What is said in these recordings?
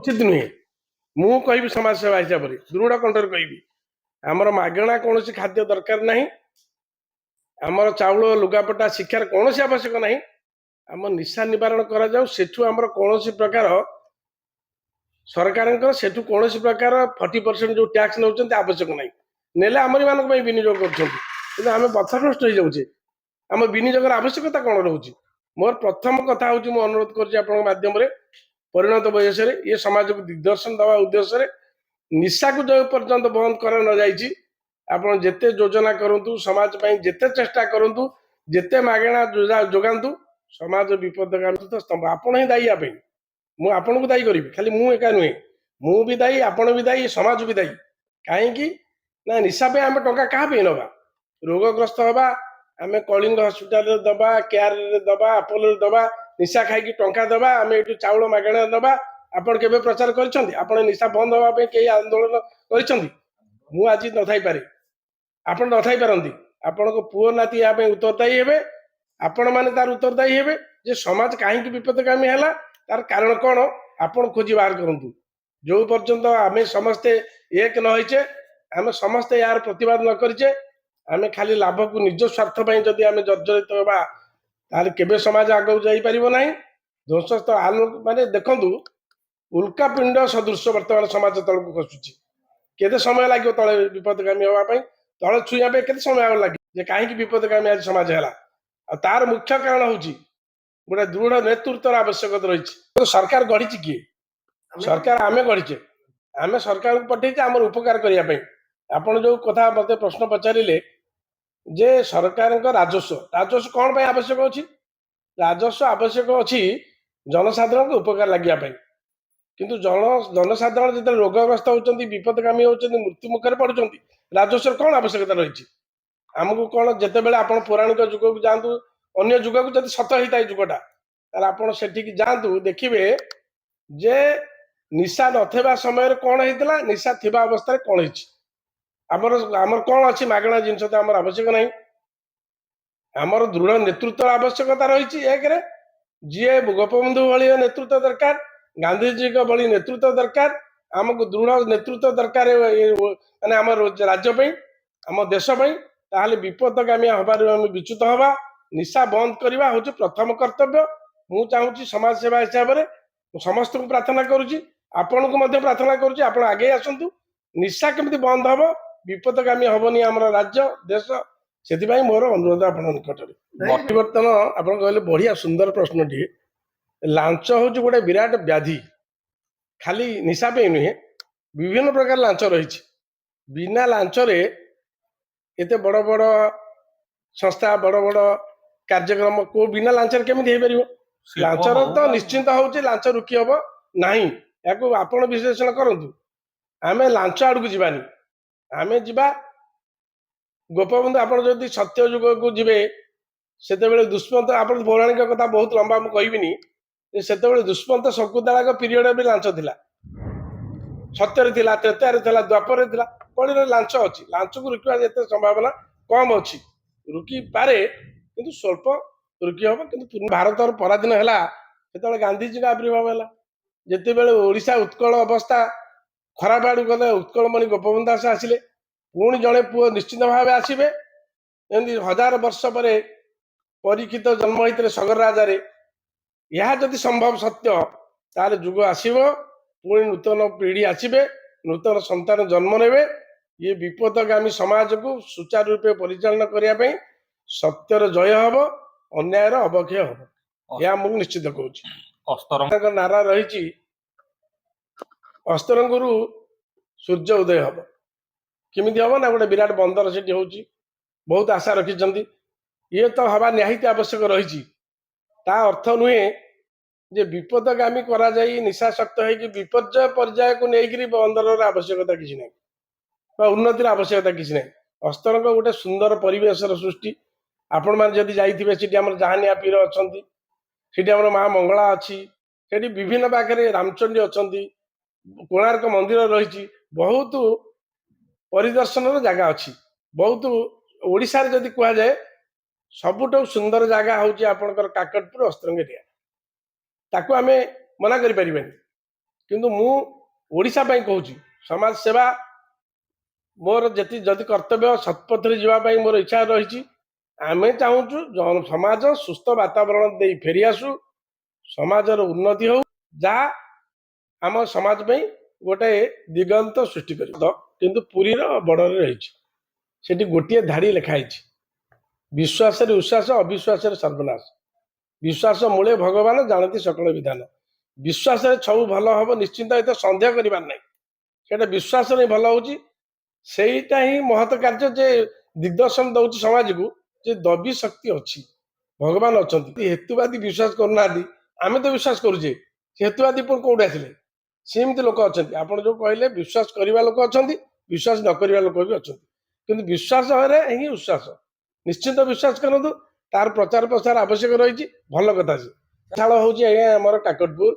उचित नुहे मु कहि समाज सेवा हिसाब से दृढ़ कंठर कहि आमर मागणा कौन खाद्य दरकार ना आमर चाउल लुगापटा शिक्षार कौन आवश्यक ना आम निशा निवारण कर कौन प्रकार सरकार सेठू कौन प्रकार 40% जो टैक्स नौ आवश्यक ना नेले आमरी मान विनियोग कर पथभ्रष्ट हो जाऊे आम विनियोगर आवश्यकता कौन रोचे मोर प्रथम कथा हूँ मु अनुरोध करध्यम परिणत बयस ये समाज को दिग्दर्शन दवा उद्देश्य निशा को जो पर्यंत बंद कर न जाइए आपण जेते योजना करूँ समाज जेते चेष्टा करूँ जेते मागणा जोगातु समाज विपदगामी तो स्तंभ आपण ही दायी आप मुझे को दायी करी खाली मु एका नुहे मु भी दायी आपण भी दायी समाज भी दायी कहीं ना निशा पे आम टंका क्या नवा रोगग्रस्त हवा आम कलिंग हस्पिटाल दबा केयर दबा अपोलो दबा निशा खाई टंका दबा आम ये चाउल मागणा दबा आपण के प्रचार कर निशा बंद हाँपे कई आंदोलन कर आज नथाई पारे आपण नथाई पारती आपण को पुओ नाती या उत्तरदायी हे आपण मैंने तार उत्तरदायी हे जे समाज कहीं विपदगामी है तार कारण कौन आपण खोजी बाहर करूँ जो पर्यंत आम समस्ते एक नहींचे आम समस्ते यार प्रतिवाद न करें आम खाली लाभ को निज स्वार्थ जदि आम जर्जरित होगा ताल केबे समाज आगे जापर ना ध्वस्त आलोक माने देखु उल्का पिंड सदृश बर्तमान समाज तल को खसुची केते समय लगे तले विपदगामी हाँपाई तले छुआ के समय लगे कहीं विपदगामी आज समाज है तार मुख्य कारण हूँ गोटे दृढ़ नेतृत्व आवश्यकता रही सरकार गढ़ी किए सरकार आम गढ़ीचे आम सरकार को पठे आम उपकार करने आपड़ जो कथा मत प्रश्न पचारे जे सरकार राजस्व राजस्व कौन पर आवश्यक अच्छी राजस्व आवश्यक अच्छी जनसाधारण को उपकार लगे किंतु जनसाधारण जो रोगग्रस्त होती विपदगामी होती मृत्यु मुखर पड़ुं राजस्व कौन आवश्यकता रही आमको कौन जिते बड़े आप पौराणिक जुग को जातु अन्य जुग को जब सत होता है जुगटा आप जातु देखिए जे निशा नथिबा समय कौन होता निशा थिबा अवस्था कौन होमर कौन अच्छी मागणा जिनस तो आम आवश्यक ना आमर दृढ़ नेतृत्व आवश्यकता रही एक जी गोपबंधु भाई नेतृत्व दरकार गांधीजी भली नेतृत्व दरकार आमको दृढ़ नेतृत्व दरकार माने आम राज्य आम देश ताहले विपदगामी हबार विच्युत हवा निशा बंद करवा हूँ प्रथम कर्तव्य मु चाहूँगी समाज सेवा हिसाब से समस्त को प्रार्थना करुच्ची आपण को प्रार्थना करुच्ची आपण आगे आसतु निशा केमती बंद हम विपदगामी हेनी आम राज्य देश से मोर अनुरोध आप निकट बर्तन आप कहले बढ़िया सुंदर प्रश्न टे लांच हूँ गोटे विराट व्याधि खाली निशा पे नुहे विभिन्न प्रकार लांच रही बिना लांच एते बड़ बड़ संस्था बड़ बड़ कार्यक्रम को बिना लांच केमी हो पार लांचर तो निश्चिंत हूँ लांच रुकी हम ना या आपण विश्लेषण करूँ आम लांच आड़ को जीवानी आम जा गोपबंधु आप सत्य जुग को जी से दुष्मंत आप पौराणिक कथा बहुत लंबा मुझे कहबी से दुष्मंत शकुंतला पीरियड भी लांच था सत्य त्रेतार द्वापर कली लांच अच्छी लांच को रुकवा जिते संभावना कम अच्छी रुकी पारे किंतु स्वल्प रुकी हम कि भारत पराधीन है जो गांधीजी का आविर्भाव है जिते बड़े ओडिशा उत्कल अवस्था खराब आड़ गले उत्कलमणि गोपबंधु दास आसिले पुणी जड़े पुओ निश्चित भाव आसवे एमती 1000 वर्ष पर परीक्षित जन्म होते सगर राजा यह जदि संभव सत्य ताले जुग आसव पुणी नूतन पीढ़ी आसवे नूतन संतान जन्म ने ये विपदगामी समाज को सुचारू रूपे परिचालन करने सत्यर जय हम अन्यायर अवक्षय हम यह मुझे निश्चित कहूँ नारा रही अस्तरंगुरु सूर्य उदय हम किमिति हम ना गोटे विराट बंदर से बहुत आशा रखिंट ये तो हवा निहित आवश्यक रही अर्थ नुहे जे विपदगामी करा जाई निशाशक्त है विपर्य पर्याय को लेकर बंदर आवश्यकता किसी ना उन्नतिर आवश्यकता किसी ना अस्तरंग गोटे सुंदर परिवेश सृष्टि आपण मैंने जदि जाइए जहानिया पीर अच्छा माँ मंगला अच्छी से विभिन्न पाखे रामचंडी अच्छा कोणार्क मंदिर रही बहुत परिदर्शन जगह अच्छी बहुत ओडिशा रे जदि कह जाए सबुठ सुंदर जगह हूँ आपंकर काकटपुर अस्तरंग एरिया ताकू आमे मना करि परिबानी କିନ୍ତୁ ମୁଁ ଓଡ଼ିଶା ପାଇଁ କହୁଛି ସମାଜ ସେବା मोर जति जदि कर्तव्य सत्पथरे जीवा पाई मोर इच्छा रही आमे चाहूँ समाज सुस्थ वातावरण दे फेरी आसु समाजर उन्नति हो जहाँ आम समाज में गोटे दिगंत सृष्टि कर किंतु पुरी बड़े रही गोटे धाड़ी लिखाई विश्वास उश्वास अविश्वास सर्वनाश विश्वास मूले भगवान जानती सकल विधान विश्वास सब भल हम निश्चिंत ये सन्देह करार ना से विश्वास नहीं भल हो ସେଇଟା ହିଁ ମହତ କାର୍ଯ୍ୟ ଯେ ଦିଗ୍ଦର୍ଶନ ଦଉଛି ସମାଜକୁ ଯେ ଦବି ଶକ୍ତି ଅଛି ଭଗବାନ ଅଛନ୍ତି ହେତୁବାଦୀ ବିଶ୍ୱାସ କରୁନାହାନ୍ତି ଆମେ ତ ବିଶ୍ୱାସ କରୁଛେ ହେତୁବାଦୀ ପୁଣି କୋଉଠି ଆସିଲେ ସେମିତି ଲୋକ ଅଛନ୍ତି ଆପଣ ଯୋଉ କହିଲେ ବିଶ୍ୱାସ କରିବା ଲୋକ ଅଛନ୍ତି ବିଶ୍ୱାସ ନ କରିବା ଲୋକ ବି ଅଛନ୍ତି କିନ୍ତୁ ବିଶ୍ୱାସରେ ହିଁ ଉଶ୍ୱାସ ନିଶ୍ଚିତ ବିଶ୍ୱାସ କରନ୍ତୁ ତାର ପ୍ରଚାର ପ୍ରସାର ଆବଶ୍ୟକ ରହିଛି ଭଲ କଥା ସେ ଶାଳ ହଉଛି ଆଜ୍ଞା ଆମର କାକଟପୁର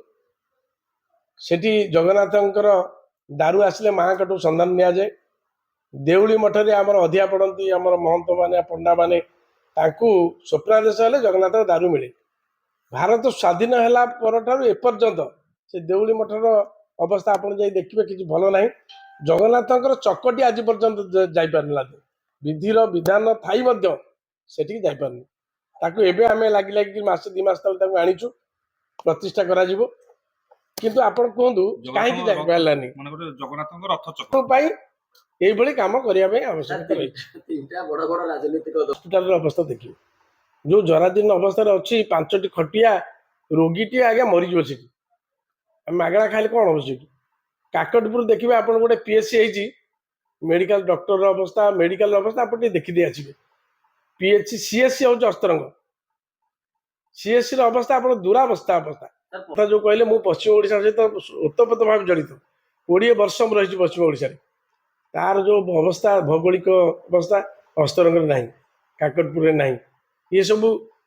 ସେଠି ଜଗନ୍ନାଥଙ୍କର ଦାରୁ ଆସିଲେ ମାଙ୍କଠୁ ସନ୍ଧାନ ନିଆଯାଏ देउली मठरे आमर अधिया पड़ती आमर महंत माने पंडा माने स्वप्नादेश हेले जगन्नाथ दारू मिले भारत स्वाधीन है पर एपर्यंत से देउली मठर अवस्था आप देखिए किसी भल ना जगन्नाथ चकटी आज पर्यंत जापारा विधिर विधान थी सेठी जापारे एवं आम लगी लगे मस 2 मास तक आनीचु प्रतिष्ठा करा किंतु आपण कहतु कहीं जापारानी जगन्नाथ এইভাবে কাম করা আবশ্যকতা রয়েছে হসপিটাল অবস্থা দেখি जो जराजीर्ण अवस्था अच्छी 5टी खटिया रोगीटी आगे मरीज से मागणा खाइले कौन हम से काकटपुर देखिए आप गोटे पीएचसी मेडिकल डॉक्टर अवस्था मेडिकल अवस्था आप देखी आसवे पीएचसी सीएससी हूँ अस्तरंग सीएससी अवस्था आप दुरावस्था अवस्था जो कहले मु पश्चिम ओडिशा सहित ओतप्रोत भाव जड़ित 20 वर्ष रही पश्चिम ओडिशा तार जो अवस्था भौगोलिक अवस्था अस्तरंग ना काकटपुर ना ये सब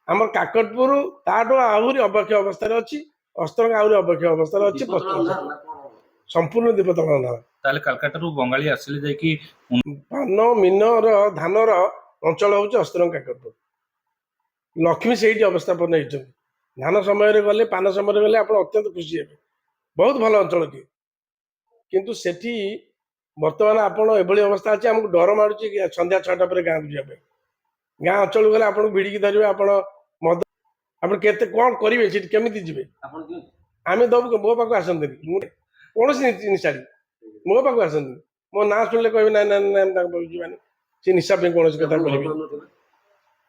आम काकटपुर ताठू आहरी अवक्षय अवस्था अच्छी अस्तरंग आहरी अवक्षय अवस्था अच्छी संपूर्ण दीपतल अंधार कलकाता बंगाली आसिले पान मीनर धानर अंचल हूँ अस्तरंग काकटपुर लक्ष्मी से अवस्थापन होती धान समय गले पान समय गले आप अत्यंत खुशी हे बहुत भल अंचल टी किंतु सेठी बर्तमान आपड़ एभली अवस्था अच्छी आमको डर मारूँ संध्या 6टा पर गाँव जावाई गाँ अंचल गले आप भिड़िकी धरवे आप मद आप कौन करेंगे केमी जी आम दबू मो पाक आसती कौन निशा मो पाक आसती मो ना शुणिले कह ना ना जीवानी सी निशा कौन कथा कह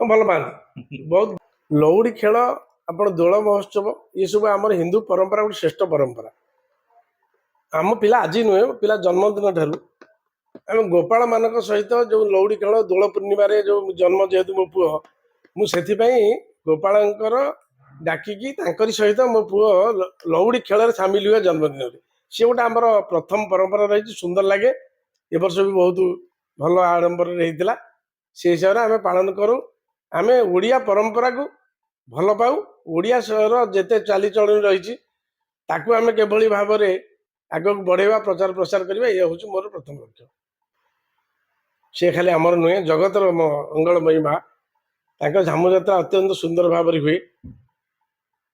भल पाती बहुत लौड़ी खेल आप दोल महोत्सव ये सब आम हिंदू परंपरा गोटे श्रेष्ठ परंपरा आम पिला आज नुहे पिला जन्मदिन ठारू आम गोपाल मान सहित जो लौड़ी खेल दोल पूर्णिम जो जन्म जेहेतु मो पुओ मुझे गोपाल डाकिकी सहित मो पुओ लौड़ी खेल सामिल हुए जन्मदिन सी गोटे आमर प्रथम परंपरा रही सुंदर लगे ए वर्ष भी बहुत भल आडंबर होता से हिसाब से आम पालन करूँ आम ओडिया परंपरा को भल पाऊ ओडिया जिते चालीचलन रही आम किभली भाव में आग बढ़ेवा प्रचार प्रसार करवा ये हूँ मोर प्रथम लक्ष्य सी खाली आमर नुहे जगतर मंगलमयी माँ ताक झामु जात्रा अत्यंत सुंदर भाव हुए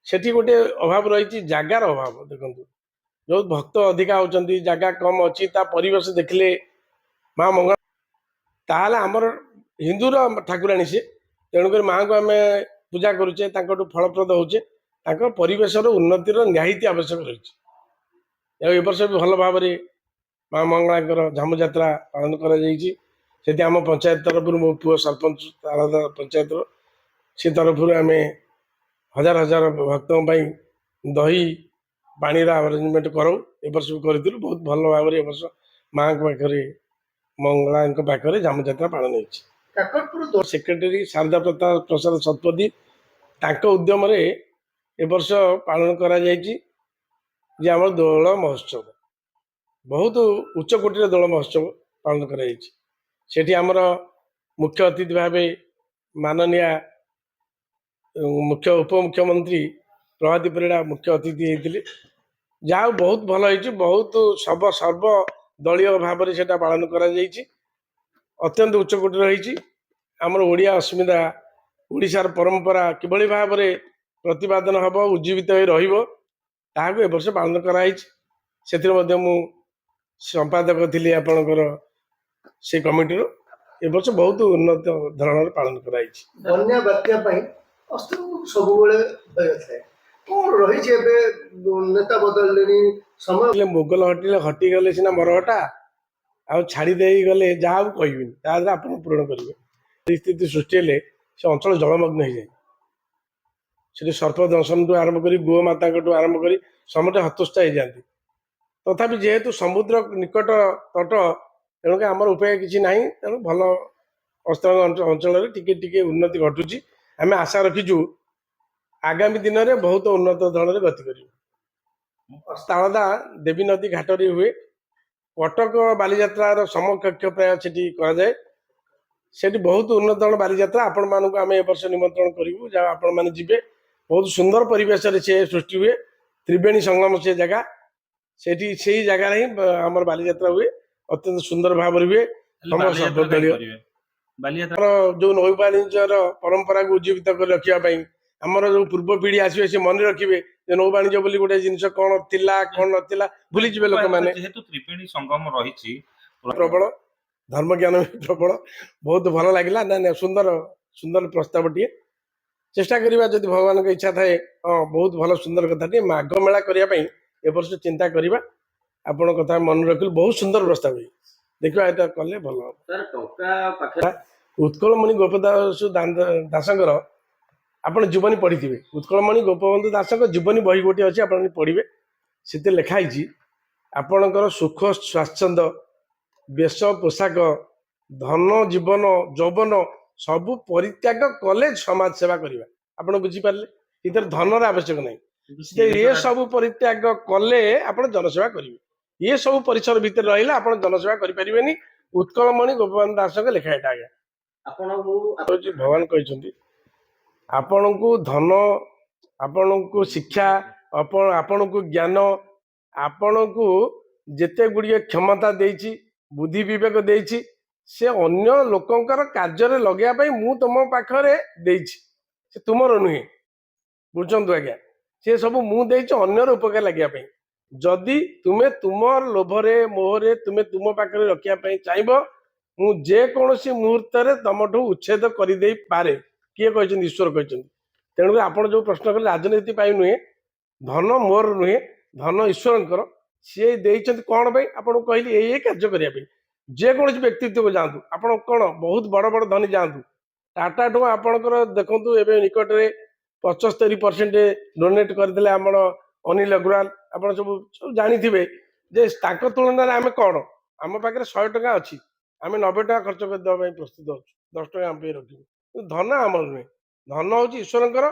सेठी गोटे अभाव रही जगार अभाव देखो जो भक्त अधिका होती जगह कम अच्छी परिवेश देखले माँ मंगल ताल आमर हिंदूर ठाकुराणी सी तेणुक माँ को आम पूजा करुचे फलप्रद होचे परिवेशर उन्नतिर निहाती आवश्यक रही वर्ष भी भल भाव माँ मंगला झामु जात्रा पालन कर आम पंचायत तरफ मो पुओ सरपंच तालदा पंचायत से तरफ आम हजार हजार भक्तों दही पानी अरेंजमेंट करूँ ए वर्ष भी करूँ बहुत भल भाव वर्ष माँ पाखे मंगला पाखे झामु जात्रा पालन हो सेक्रेटरी शारदा प्रसाद शतपथी उद्यम ए वर्ष पालन करा आम दोल महोत्सव बहुत उच्चकोटी दोल महोत्सव पालन कर आमर मुख्य अतिथि भाव माननीय मुख्य उपमुख्यमंत्री प्रभाती परिड़ा मुख्य अतिथि होते जहाँ बहुत भल हो बहुत सर्व दलीय भाव में से पालन कर अत्यंत उच्चकोटी रही आमर ओडिया अस्मिता ओडिशार परंपरा किभली भाव में प्रतिपादन हम उज्जीवित हो रहा ए वर्ष पालन कराई ସେଥିରେ ମଧ୍ୟ ମୁଁ ସମ୍ପାଦକ ଥିଲି ଆପଣଙ୍କର ସେ କମିଟିର। ଏ ବର୍ଷ ବହୁତ ଉନ୍ନତ ଧରଣର ପାଳନ କରାଯାଇଛି। ବନ୍ୟା ବାତ୍ୟା ପାଇଁ ଅସ୍ତ୍ର ସବୁବେଳେ ଭୟ ଥାଏ। କଣ ରହିଛି ଏବେ ନେତା ବଦଳିଲେଣି ସମୟ ହେଲେ ମୋଗଲ ହଟିଗଲେ ସିନା ମରହଟା, ଆଉ ଛାଡ଼ି ଦେଇ ଗଲେ ଯାହାକୁ କହିବିନି, ତାହେଲେ ଆପଣ ପୂରଣ କରିବେ। ପରିସ୍ଥିତି ସୃଷ୍ଟି ହେଲେ ସେ ଅଞ୍ଚଳ ଜଳମଗ୍ନ ହେଇଯାଏ। ସେଠି ସର୍ପ ଦଂଶନଠୁ ଆରମ୍ଭ କରି ଗୋମାତାଙ୍କଠୁ ଆରମ୍ଭ କରି ସମସ୍ତେ ହତୋତ୍ସାହ ହେଇଯାଆନ୍ତି। ତଥାପି ଯେହେତୁ ସମୁଦ୍ର ନିକଟ ତଟ, ତେଣୁକି ଆମର ଉପାୟ କିଛି ନାହିଁ। ତେଣୁ ଭଲ ଅସ୍ତ୍ର ଅଞ୍ଚଳରେ ଟିକେ ଟିକେ ଉନ୍ନତି ଘଟୁଛି। ଆମେ ଆଶା ରଖିଛୁ ଆଗାମୀ ଦିନରେ ବହୁତ ଉନ୍ନତ ଧରଣରେ ଗତି କରିବୁ। ତାଳଦା ଦେବୀ ନଦୀ ଘାଟରେ ହୁଏ। କଟକ ବାଲିଯାତ୍ରାର ସମକକ୍ଷ ପ୍ରାୟ ସେଠି କରାଯାଏ। ସେଠି ବହୁତ ଉନ୍ନତ ଧରଣ ବାଲିଯାତ୍ରା ଆପଣମାନଙ୍କୁ ଆମେ ଏ ବର୍ଷ ନିମନ୍ତ୍ରଣ କରିବୁ, ଯାହା ଆପଣମାନେ ଯିବେ। ବହୁତ ସୁନ୍ଦର ପରିବେଶରେ ସେ ସୃଷ୍ଟି ହୁଏ। ତ୍ରିବେଣୀ ସଙ୍ଗମ ସେ ଜାଗା, ସେଠି ସେଇ ଜାଗାରେ ହିଁ ଆମର ବାଲିଯାତ୍ରା ହୁଏ। ଅତ୍ୟନ୍ତ ସୁନ୍ଦର ଭାବରେ ହୁଏ। ଆମର ଯୋଉ ନୌ ବାଣିଜ୍ୟର ପରମ୍ପରାକୁ ଉଜ୍ଜୀବିତ କରି ରଖିବା ପାଇଁ, ଆମର ଯୋଉ ପୂର୍ବ ପିଢି ଆସିବେ ସେ ମନେ ରଖିବେ ଯେ ନୌ ବାଣିଜ୍ୟ ବୋଲି ଗୋଟେ ଜିନିଷ କଣ ଥିଲା କଣ ନଥିଲା ଭୁଲିଯିବେ ଲୋକମାନେ। ଯେହେତୁ ତ୍ରିବେଣୀ ସଙ୍ଗମ ରହିଛି, ପ୍ରବଳ ଧର୍ମ ଜ୍ଞାନ ବି ପ୍ରବଳ। ବହୁତ ଭଲ ଲାଗିଲା। ନା ସୁନ୍ଦର ସୁନ୍ଦର ପ୍ରସ୍ତାବଟିଏ। ଚେଷ୍ଟା କରିବା ଯଦି ଭଗବାନଙ୍କ ଇଚ୍ଛା ଥାଏ। ହଁ, ବହୁତ ଭଲ ସୁନ୍ଦର କଥାଟିଏ। ମାଘ ମେଳା କରିବା ପାଇଁ ଏ ବର୍ଷ ଚିନ୍ତା କରିବା। ଆପଣଙ୍କ କଥା ମନେ ରଖିଲୁ, ବହୁତ ସୁନ୍ଦର ପ୍ରସ୍ତାବ। ଦେଖିବା ଏଟା କଲେ ଭଲ ହବ। ଉତ୍କଳମଣି ଗୋପବନ୍ଧୁ ଦାସଙ୍କର ଆପଣ ଜୀବନୀ ପଢିଥିବେ। ଉତ୍କଳମଣି ଗୋପବନ୍ଧୁ ଦାସଙ୍କ ଜୀବନୀ ବହି ଗୋଟିଏ ଅଛି, ଆପଣ ପଢିବେ। ସେଥିରେ ଲେଖା ହେଇଛି ଆପଣଙ୍କର ସୁଖ ସ୍ୱାଚ୍ଛନ୍ଦ୍ୟ, ବେଶ ପୋଷାକ, ଧନ ଜୀବନ ଯୌବନ ସବୁ ପରିତ୍ୟାଗ କଲେ ସମାଜ ସେବା କରିବା। ଆପଣ ବୁଝିପାରିଲେ, ଏଥିରେ ଧନର ଆବଶ୍ୟକ ନାହିଁ। ଏ ସବୁ ପରିତ୍ୟାଗ କଲେ ଆପଣ ଜନସେବା କରିବେ। ଏ ସବୁ ପରିସର ଭିତରେ ରହିଲେ ଆପଣ ଜନସେବା କରିପାରିବେନି। ଉତ୍କଳମଣି ଗୋପବନ୍ଧୁ ଦାସଙ୍କ ଲେଖା ଏଟା। ଆଜ୍ଞା, ଭଗବାନ କହିଛନ୍ତି ଆପଣଙ୍କୁ ଧନ, ଆପଣଙ୍କୁ ଶିକ୍ଷା, ଆପଣଙ୍କୁ ଜ୍ଞାନ, ଆପଣଙ୍କୁ ଯେତେ ଗୁଡ଼ିଏ କ୍ଷମତା ଦେଇଛି, ବୁଦ୍ଧି ବିବେକ ଦେଇଛି, ସେ ଅନ୍ୟ ଲୋକଙ୍କର କାର୍ଯ୍ୟରେ ଲଗେଇବା ପାଇଁ ମୁଁ ତୁମ ପାଖରେ ଦେଇଛି। ସେ ତୁମର ନୁହେଁ। ବୁଝନ୍ତୁ ଆଜ୍ଞା, ସେ ସବୁ ମୁଁ ଦେଇଛି ଅନ୍ୟର ଉପକାର ଲାଗିବା ପାଇଁ। ଯଦି ତୁମେ ତୁମର ଲୋଭରେ ମୋହରେ ତୁମେ ତୁମ ପାଖରେ ରଖିବା ପାଇଁ ଚାହିଁବ, ମୁଁ ଯେକୌଣସି ମୁହୂର୍ତ୍ତରେ ତମଠୁ ଉଚ୍ଛେଦ କରିଦେଇପାରେ। କିଏ କହିଛନ୍ତି? ଈଶ୍ୱର କହିଛନ୍ତି। ତେଣୁକରି ଆପଣ ଯୋଉ ପ୍ରଶ୍ନ କଲେ ରାଜନୀତି ପାଇଁ ନୁହେଁ, ଧନ ମୋର ନୁହେଁ, ଧନ ଈଶ୍ୱରଙ୍କର। ସିଏ ଦେଇଛନ୍ତି କଣ ପାଇଁ? ଆପଣଙ୍କୁ କହିଲି ଏଇ କାର୍ଯ୍ୟ କରିବା ପାଇଁ। ଯେକୌଣସି ବ୍ୟକ୍ତିତ୍ୱକୁ ଯାଆନ୍ତୁ, ଆପଣ କଣ ବହୁତ ବଡ ବଡ ଧନୀ ଯାଆନ୍ତୁ, ଟାଟାଠୁ ଆପଣଙ୍କର ଦେଖନ୍ତୁ ଏବେ ନିକଟରେ 75% ଡୋନେଟ୍ କରିଥିଲେ ଆମର ଅନିଲ ଅଗ୍ରୱାଲ। ଆପଣ ସବୁ ଜାଣିଥିବେ ଯେ ତାଙ୍କ ତୁଳନାରେ ଆମେ କଣ? ଆମ ପାଖରେ 100 ଟଙ୍କା ଅଛି, ଆମେ 90 ଟଙ୍କା ଖର୍ଚ୍ଚ କରିଦେବା ପାଇଁ ପ୍ରସ୍ତୁତ ଅଛୁ। 10 ଟଙ୍କା ଆମ ପାଇଁ ରଖିବୁ। ଧନ ଆମର ନୁହେଁ, ଧନ ହଉଛି ଈଶ୍ୱରଙ୍କର।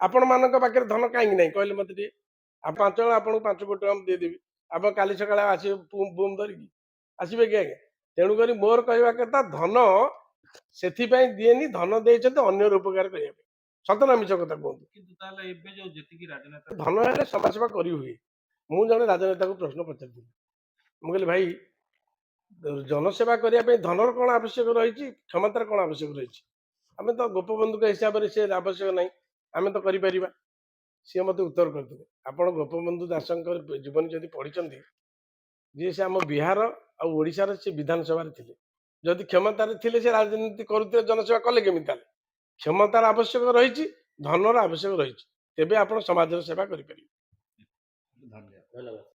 ଆପଣ ମାନଙ୍କ ପାଖରେ ଧନ କାହିଁକି ନାହିଁ କହିଲେ ମତେ ଟିକେ? ଆଉ 5 ଜଣ ଆପଣଙ୍କୁ 5 କୋଟି ଟଙ୍କା ମୁଁ ଦେଇଦେବି, ଆପଣ କାଲି ସକାଳେ ଆସିବେ ବୁମ୍ ଧରିକି ଆସିବେ କି ଆଜ୍ଞା? ତେଣୁକରି ମୋର କହିବା କଥା, ଧନ ସେଥିପାଇଁ ଦିଏନି, ଧନ ଦେଇଛନ୍ତି ଅନ୍ୟର ଉପକାର କରିବା ପାଇଁ। ସତ ନା ମିଛ କଥା କୁହନ୍ତୁ? କିନ୍ତୁ ତାହେଲେ ଏବେ ଯୋଉ ଯେତିକି ରାଜନେତା ଧନ ହେଲେ ସମାଜସେବା କରି ହୁଏ। ମୁଁ ଜଣେ ରାଜନେତାକୁ ପ୍ରଶ୍ନ ପଚାରିଥିଲି, ମୁଁ କହିଲି ଭାଇ, ଜନସେବା କରିବା ପାଇଁ ଧନର କଣ ଆବଶ୍ୟକ ରହିଛି, କ୍ଷମତାର କଣ ଆବଶ୍ୟକ ରହିଛି? ଆମେ ତ ଗୋପବନ୍ଧୁଙ୍କ ହିସାବରେ ସେ ଆବଶ୍ୟକ ନାହିଁ, ଆମେ ତ କରିପାରିବା। ସିଏ ମତେ ଉତ୍ତର କରିଥିଲେ, ଆପଣ ଗୋପବନ୍ଧୁ ଦାସଙ୍କର ଜୀବନୀ ଯଦି ପଢିଛନ୍ତି, ଯିଏ ସେ ଆମ ବିହାର ଆଉ ଓଡ଼ିଶାର ସେ ବିଧାନସଭାରେ ଥିଲେ। ଯଦି କ୍ଷମତାରେ ଥିଲେ ସେ ରାଜନୀତି କରୁଥିଲେ, ଜନସେବା କଲେ କେମିତି? ତାହେଲେ କ୍ଷମତାର ଆବଶ୍ୟକ ରହିଛି, ଧନର ଆବଶ୍ୟକ ରହିଛି, ତେବେ ଆପଣ ସମାଜର ସେବା କରିପାରିବେ। ଧନ୍ୟବାଦ।